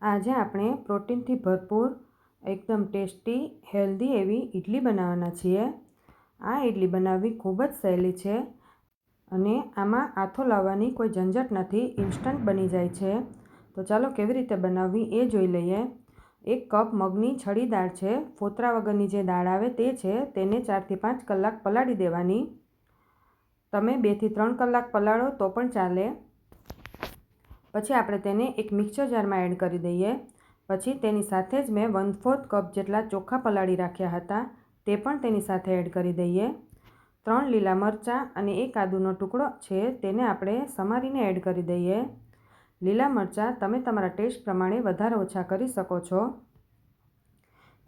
આજે આપણે પ્રોટીનથી ભરપૂર એકદમ ટેસ્ટી હેલ્ધી એવી ઇડલી બનાવવાના છીએ। આ ઇડલી બનાવવી ખૂબ જ સહેલી છે અને આમાં આથો લાવવાની કોઈ ઝંઝટ નથી, ઇન્સ્ટન્ટ બની જાય છે। તો ચાલો કેવી રીતે બનાવવી એ જોઈ લઈએ। 1 કપ મગની છડી દાળ છે, ફોતરા વગરની જે દાળ આવે તે છે, તેને 4 થી 5 કલાક પલાળી દેવાની। તમે 2 થી 3 કલાક પલાળો તો પણ ચાલે। પછી આપણે તેને એક મિક્સર જારમાં એડ કરી દઈએ। પછી તેની સાથે જ મેં 1/4 કપ જેટલા ચોખા પલાળી રાખ્યા હતા, તે પણ તેની સાથે એડ કરી દઈએ। 3 લીલા મરચાં અને 1 આદુનો ટુકડો છે, તેને આપણે સમારીને એડ કરી દઈએ। લીલા મરચાં તમે તમારા ટેસ્ટ પ્રમાણે વધારે ઓછા કરી શકો છો।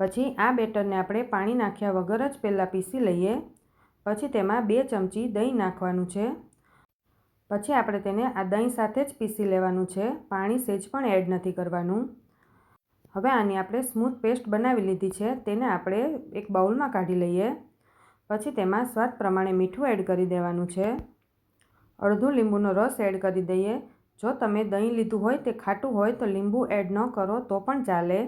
પછી આ બેટરને આપણે પાણી નાખ્યા વગર જ પહેલાં પીસી લઈએ। પછી તેમાં 2 ચમચી દહીં નાખવાનું છે। પછી આપણે તેને આ દહીં સાથે જ પીસી લેવાનું છે, પાણી સહેજ પણ એડ નથી કરવાનું। હવે આની આપણે સ્મૂથ પેસ્ટ બનાવી લીધી છે, તેને આપણે એક બાઉલમાં કાઢી લઈએ। પછી તેમાં સ્વાદ પ્રમાણે મીઠું એડ કરી દેવાનું છે। અડધું લીંબુનો રસ એડ કરી દઈએ। જો તમે દહીં લીધું હોય તે ખાટું હોય તો લીંબુ એડ ન કરો તો પણ ચાલે।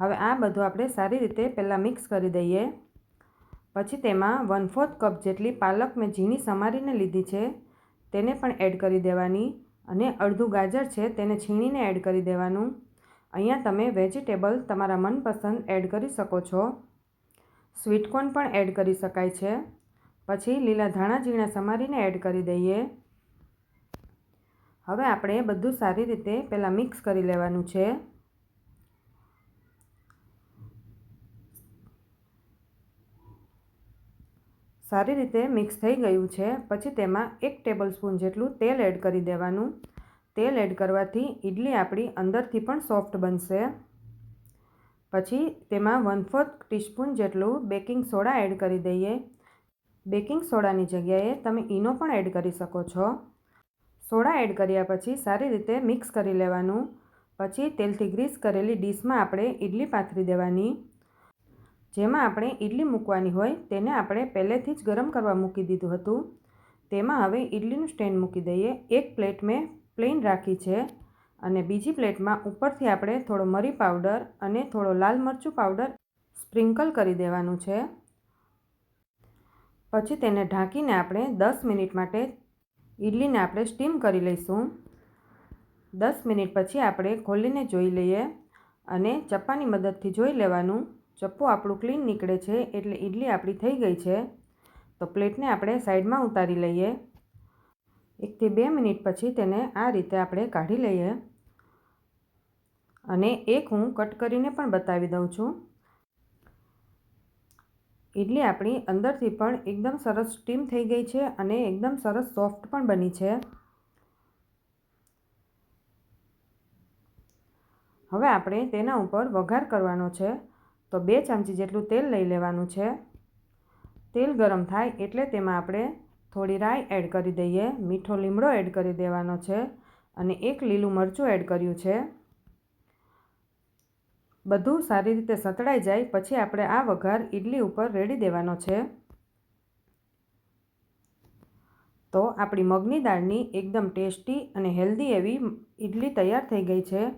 હવે આ બધું આપણે સારી રીતે પહેલાં મિક્સ કરી દઈએ। પછી તેમાં 1/4 કપ જેટલી પાલક મેં ઝીણી સમારીને લીધી છે, તેને પણ એડ કરી દેવાની અને અડધું ગાજર છે, તેને છીણીને એડ કરી દેવાનું। અહીંયા તમે વેજીટેબલ તમારા મનપસંદ એડ કરી શકો છો, સ્વીટકોર્ન પણ એડ કરી શકાય છે। પછી લીલા ધાણા ઝીણા સમારીને એડ કરી દઈએ। હવે આપણે બધું સારી રીતે પહેલાં મિક્સ કરી લેવાનું છે। સારી રીતે મિક્સ થઈ ગયું છે। પછી તેમાં 1 ટેબલસ્પૂન જેટલું તેલ એડ કરી દેવાનું। તેલ એડ કરવાથી ઇડલી આપણી અંદરથી પણ સોફ્ટ બનશે। પછી તેમાં 1/4 ટીસ્પૂન જેટલું બેકિંગ સોડા એડ કરી દઈએ। બેકિંગ સોડાની જગ્યાએ તમે ઈનો પણ એડ કરી શકો છો। સોડા એડ કર્યા પછી સારી રીતે મિક્સ કરી લેવાનું। પછી તેલથી ગ્રીસ કરેલી ડીશમાં આપણે ઇડલી પાથરી દેવાની। જેમાં આપણે ઇડલી મૂકવાની હોય તેને આપણે પહેલેથી જ ગરમ કરવા મૂકી દીધું હતું। તેમાં હવે ઇડલીનું સ્ટેન્ડ મૂકી દઈએ। એક પ્લેટ મેં પ્લેન રાખી છે અને બીજી પ્લેટમાં ઉપરથી આપણે થોડો મરી પાવડર અને થોડો લાલ મરચું પાવડર સ્પ્રિંકલ કરી દેવાનું છે। પછી તેને ઢાંકીને આપણે 10 મિનિટ માટે ઇડલીને આપણે સ્ટીમ કરી લઈશું। 10 મિનિટ પછી આપણે ખોલીને જોઈ લઈએ અને ચપ્પાની મદદથી જોઈ લેવાનું। ચપ્પુ આપણું ક્લીન નીકળે છે એટલે ઇડલી આપણી થઈ ગઈ છે। તો પ્લેટને આપણે સાઈડમાં ઉતારી લઈએ। 1 થી 2 મિનિટ પછી તેને આ રીતે આપણે કાઢી લઈએ અને એક હું કટ કરીને પણ બતાવી દઉં છું। ઇડલી આપણી અંદરથી પણ એકદમ સરસ સ્ટીમ થઈ ગઈ છે અને એકદમ સરસ સોફ્ટ પણ બની છે। હવે આપણે તેના ઉપર વઘાર કરવાનો છે। તો 2 ચમચી જેટલું તેલ લઈ લેવાનું છે। તેલ ગરમ થાય એટલે તેમાં આપણે થોડી રાઈ એડ કરી દઈએ, મીઠો લીમડો એડ કરી દેવાનો છે અને 1 લીલું મરચું એડ કર્યું છે। બધું સારી રીતે સતળાઈ જાય પછી આપણે આ વઘાર ઇડલી ઉપર રેડી દેવાનો છે। તો આપણી મગની દાળની એકદમ ટેસ્ટી અને હેલ્ધી એવી ઇડલી તૈયાર થઈ ગઈ છે।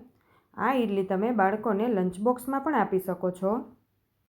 આ ઇડલી તમે બાળકોને લંચ બોક્સમાં પણ આપી શકો છો।